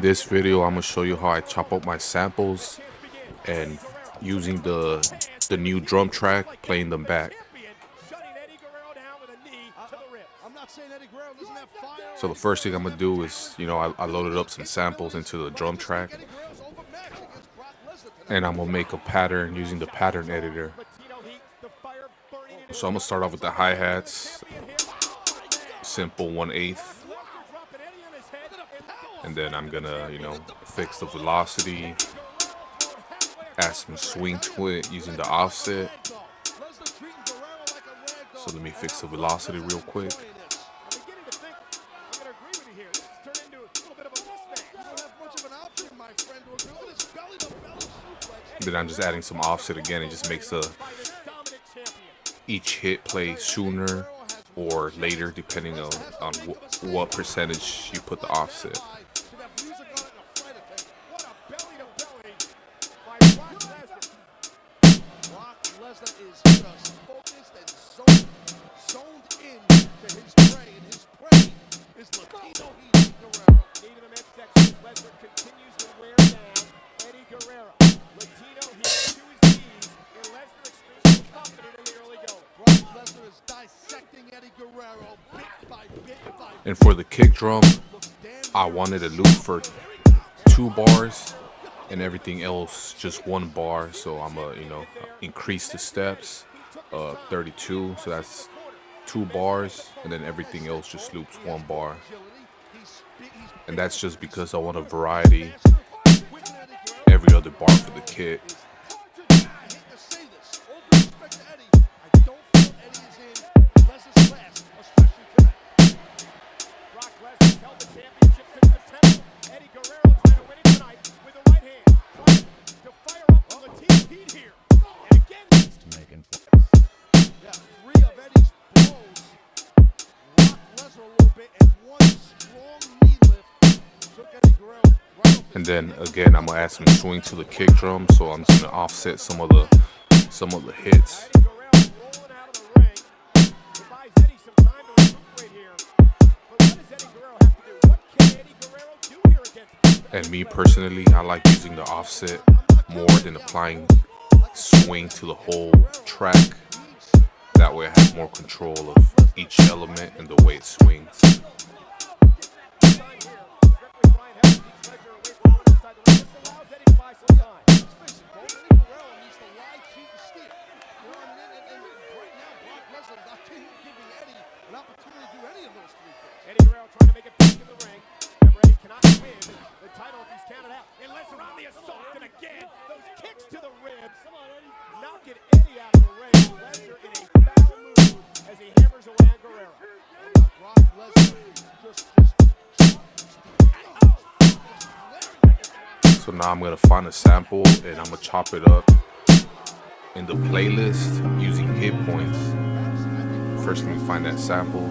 in this video, I'm gonna show you how I chop up my samples and using the new drum track, playing them back. So the first thing I'm gonna do is, I loaded up some samples into the drum track, and I'm gonna make a pattern using the pattern editor. So I'm gonna start off with the hi-hats, simple 1/8, and then I'm gonna, fix the velocity, add some swing to it using the offset. So let me fix the velocity real quick. Then I'm just adding some offset again. It just makes each hit play sooner or later, depending on what percentage you put the offset. And for the kick drum, I wanted a loop for 2 bars and everything else just 1 bar. So I'm gonna, increase the steps, 32. So that's 2 bars, and then everything else just loops 1 bar. And that's just because I want a variety every other bar for the kick. And then again, I'm gonna add some swing to the kick drum, so I'm just gonna offset some of the hits. And me personally, I like using the offset more than applying swing to the whole track. That way I have more control of each element and the way it swings. Eddie Guerrero trying to make it back in the ring. Remember, Eddie cannot win the title if he's counted out. And Lesnar on the assault, and again, those kicks to the ribs. Knocking Eddie out of the ring. Lesnar in a foul move as he hammers away on Guerrero. Brock Lesnar So now I'm going to find a sample, and I'm going to chop it up in the playlist using hit points. First, let me find that sample.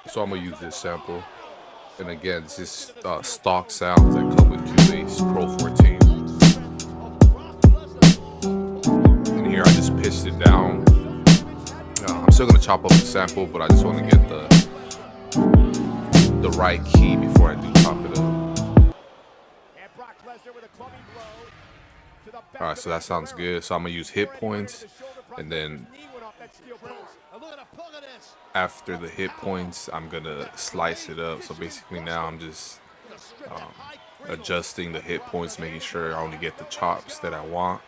So I'm gonna use this sample, and again, it's just stock sounds that come with Cubase Pro 14. And here I just pitched it down. I'm still gonna chop up the sample, but I just want to get the right key before I do chop it up. All right, so that sounds good. So I'm gonna use hit points, and then after the hit points, I'm gonna slice it up. So basically now I'm just adjusting the hit points, making sure I only get the chops that I want.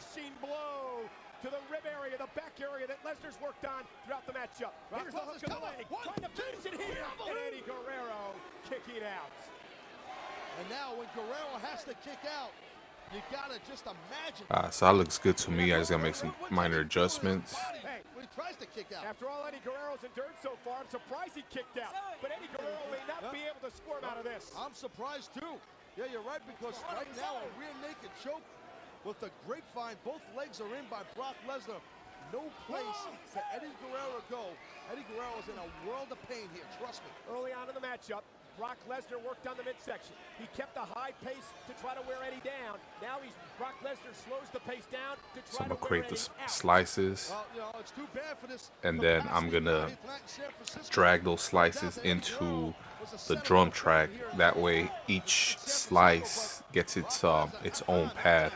crushing blow to the rib area, the back area that Lesnar worked on throughout the matchup. Here's the hook of the leg. Trying to finish it here. And Eddie Guerrero kicking out. And now when Guerrero has to kick out, you gotta just imagine. So that looks good to me. I just gotta make some minor adjustments. Hey, when he tries to kick out. After all Eddie Guerrero's endured so far, I'm surprised he kicked out. But Eddie Guerrero may not be able to squirm out of this. I'm surprised too. Yeah, you're right, because right now a rear naked choke with the grapevine. Both legs are in by Brock Lesnar. No place for Eddie Guerrero to go. Eddie Guerrero's in a world of pain here, trust me. Early on in the matchup, Brock Lesnar worked on the midsection. He kept a high pace to try to wear Eddie down. Now Brock Lesnar slows the pace down to try to wear Eddie out. Slices, Well, you know, it's too bad for this. and then I'm gonna drag those slices into the drum track. That way, each slice gets its own pad.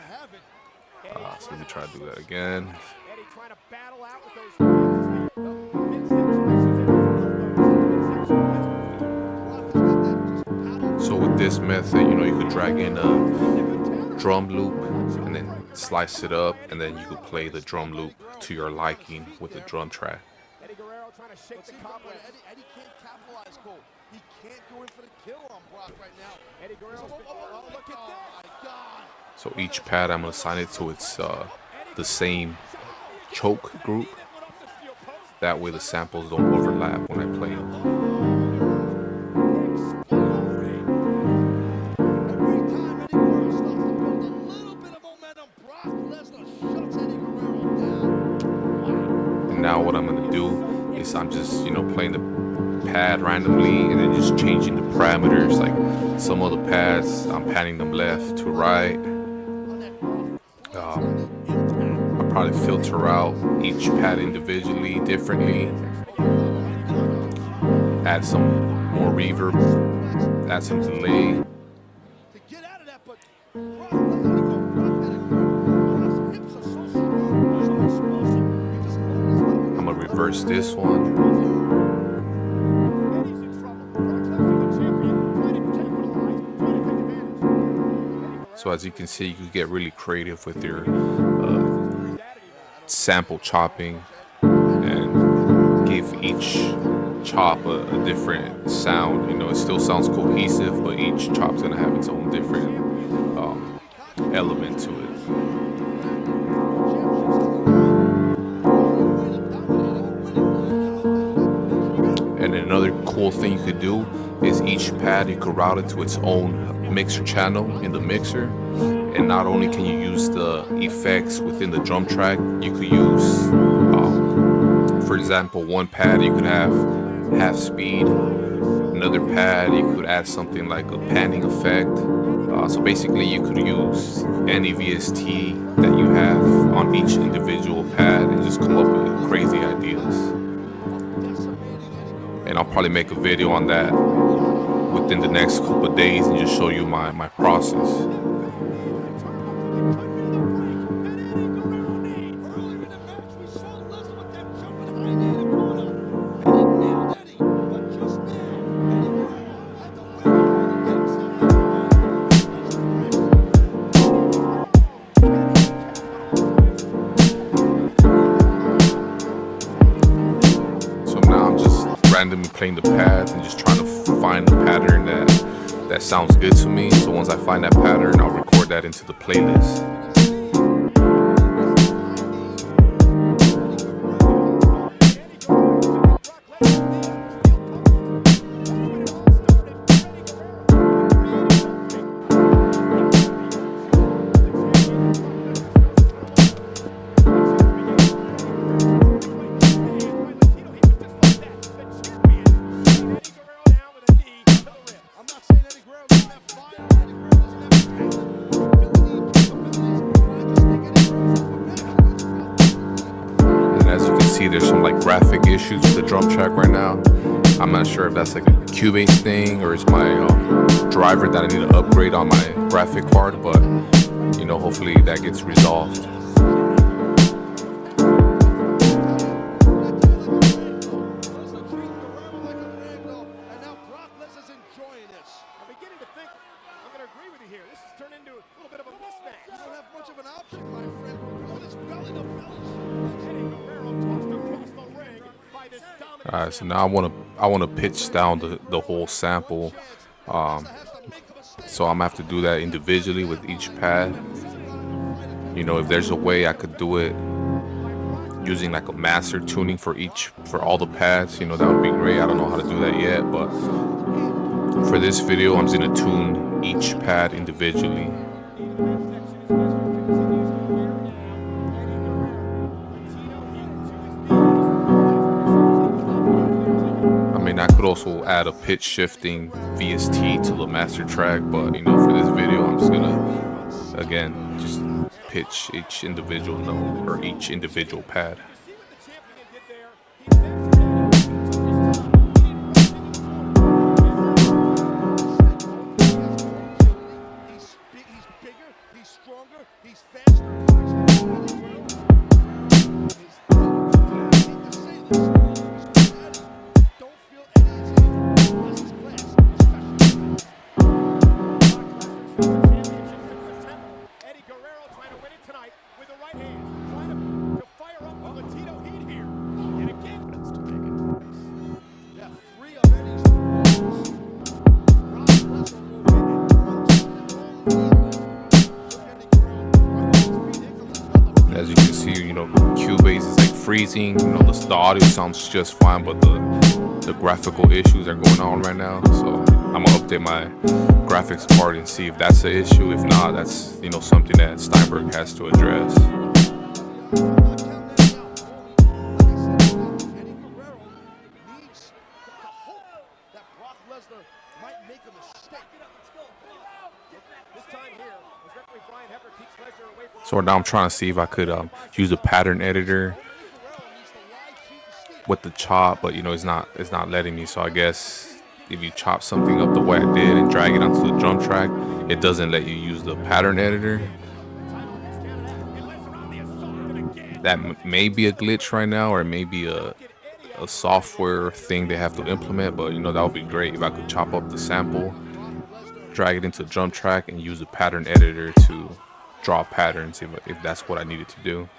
So let me try to do that again. Eddie trying to battle out with those So with this method, you know, you could drag in a drum loop and then slice it up, and then you could play the drum loop to your liking with the drum track. Eddie Guerrero trying to shake the cobwebs. Eddie can't capitalize, Cole. He can't go in for the kill on Brock right now. Eddie Guerrero's been, look at this. Oh my God. So each pad, I'm gonna assign it to its the same choke group. That way the samples don't overlap when I play them. Every time Eddie Guerrero starts to build a little bit of momentum, Brock Lesnar shuts Eddie Guerrero down. And now what I'm gonna do is I'm just, you know, playing the pad randomly and then just changing the parameters. Like some of the pads, I'm panning them left to right. I'll probably filter out each pad individually, differently. Add some more reverb, add some delay. To get out of that, but Brock Lesnar, his hips are so strong, so explosive. He just always let him I'm gonna reverse this one. Eddie's in trouble. Brock Lesnar, the champion, trying to capitalize, trying to take advantage. So as you can see, you can get really creative with your sample chopping and give each chop a different sound. You know, it still sounds cohesive, but each chop's gonna have its own different element to it. And another cool thing you could do is each pad, you could route it to its own mixer channel in the mixer. And not only can you use the effects within the drum track, you could use, for example, one pad you could have half speed, another pad you could add something like a panning effect. So basically you could use any VST that you have on each individual pad and just come up with crazy ideas. And I'll probably make a video on that within the next couple of days and just show you my process. Randomly playing the pads and just trying to find a pattern that sounds good to me. So once I find that pattern, I'll record that into the playlist. There's some like graphic issues with the drum track right now. I'm not sure if that's like a Cubase thing or it's my driver that I need to upgrade on my graphic card, but you know, hopefully that gets resolved. Much of an option, my friend. What is belly to belly? Eddie Guerrero tossed across the All right, so now I wanna pitch down the whole sample. So I'm gonna have to do that individually with each pad. You know, if there's a way I could do it using like a master tuning for all the pads, you know, that would be great. I don't know how to do that yet, but for this video, I'm just gonna tune each pad individually. I mean, I could also add a pitch shifting VST to the master track, but you know, for this video, I'm just gonna, again, just pitch each individual note or each individual pad. He's bigger, he's stronger, he's faster. Don't feel Eddie is in his class, Eddie Guerrero trying to win it tonight with the right hand, trying to fire up the Latino heat here. And again, that's to make it. yeah, 3 of Eddie's balls. Brock Lesnar will win it. As you can see, you know, Cubase is like freezing. You know, the audio sounds just fine, but the graphical issues are going on right now. So I'm gonna update my graphics card and see if that's the issue. If not, that's, you know, something that Steinberg has to address. So now I'm trying to see if I could use a pattern editor with the chop, but you know, it's not letting me. So I guess if you chop something up the way I did and drag it onto the drum track, it doesn't let you use the pattern editor. That may be a glitch right now, or it may be a software thing they have to implement, but you know, that would be great if I could chop up the sample, drag it into the drum track, and use the pattern editor to draw patterns if that's what I needed to do.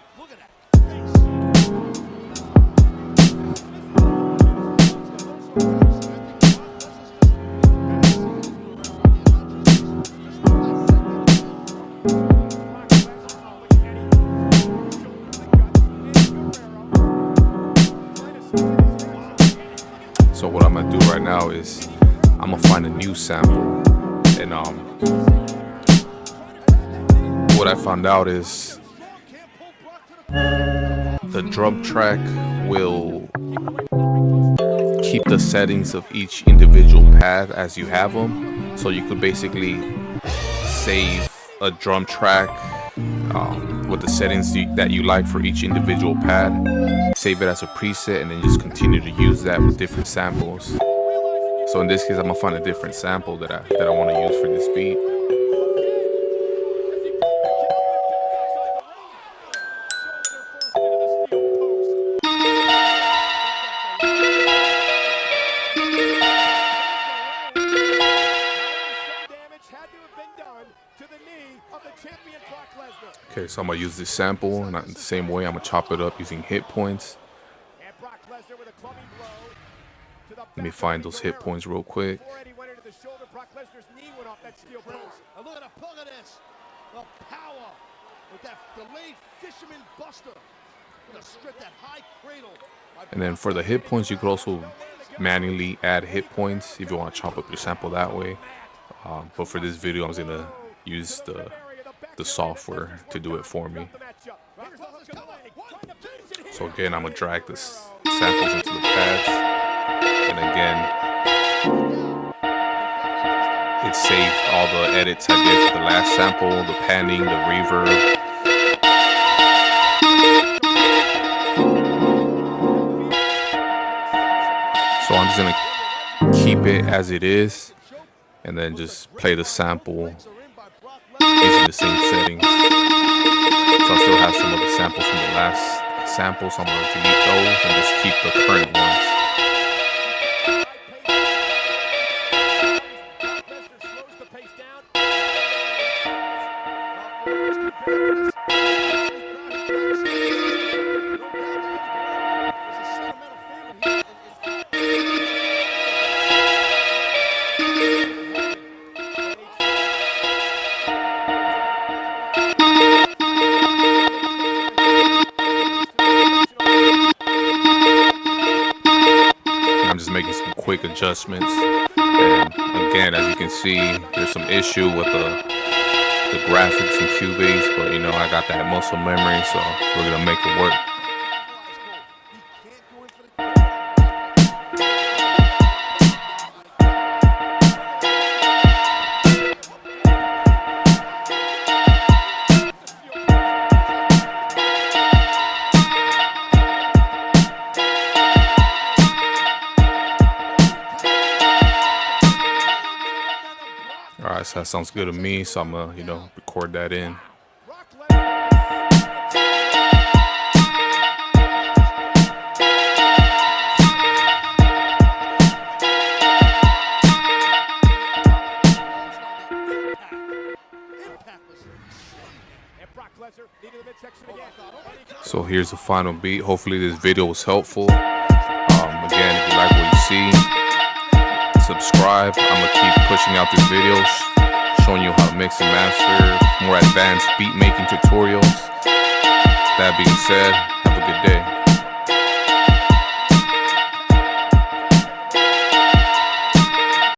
So what I'm gonna do right now is I'm gonna find a new sample, and what I found out is the drum track will keep the settings of each individual pad as you have them. So you could basically save a drum track with the settings that you like for each individual pad, save it as a preset, and then just continue to use that with different samples. So in this case, I'm gonna find a different sample that I want to use for this beat. Okay, so I'm gonna use this sample, and in the same way, I'm gonna chop it up using hit points. Let me find those hit points real quick. Look at this. The power with that delayed fisherman buster. Gonna strip that high cradle. And then for the hit points, you could also manually add hit points if you want to chop up your sample that way. But for this video, I'm just gonna use the software to do it for me. So again, I'm gonna drag the samples into the pads, and again, it saved all the edits I did for the last sample, the panning, the reverb. So I'm just gonna keep it as it is, and then just play the sample using the same settings. So I still have some of the samples from the last sample, so I'm going to delete those and just keep the current ones. adjustments. And again, as you can see, there's some issue with the graphics in Cubase, but you know, I got that muscle memory, so we're gonna make it work. All right, so that sounds good to me. So I'm gonna, you know, record that in. So here's the final beat. Hopefully this video was helpful. Again, if you like what you see, subscribe. I'm gonna keep pushing out these videos, showing you how to mix and master, more advanced beat making tutorials. That being said, have a good day.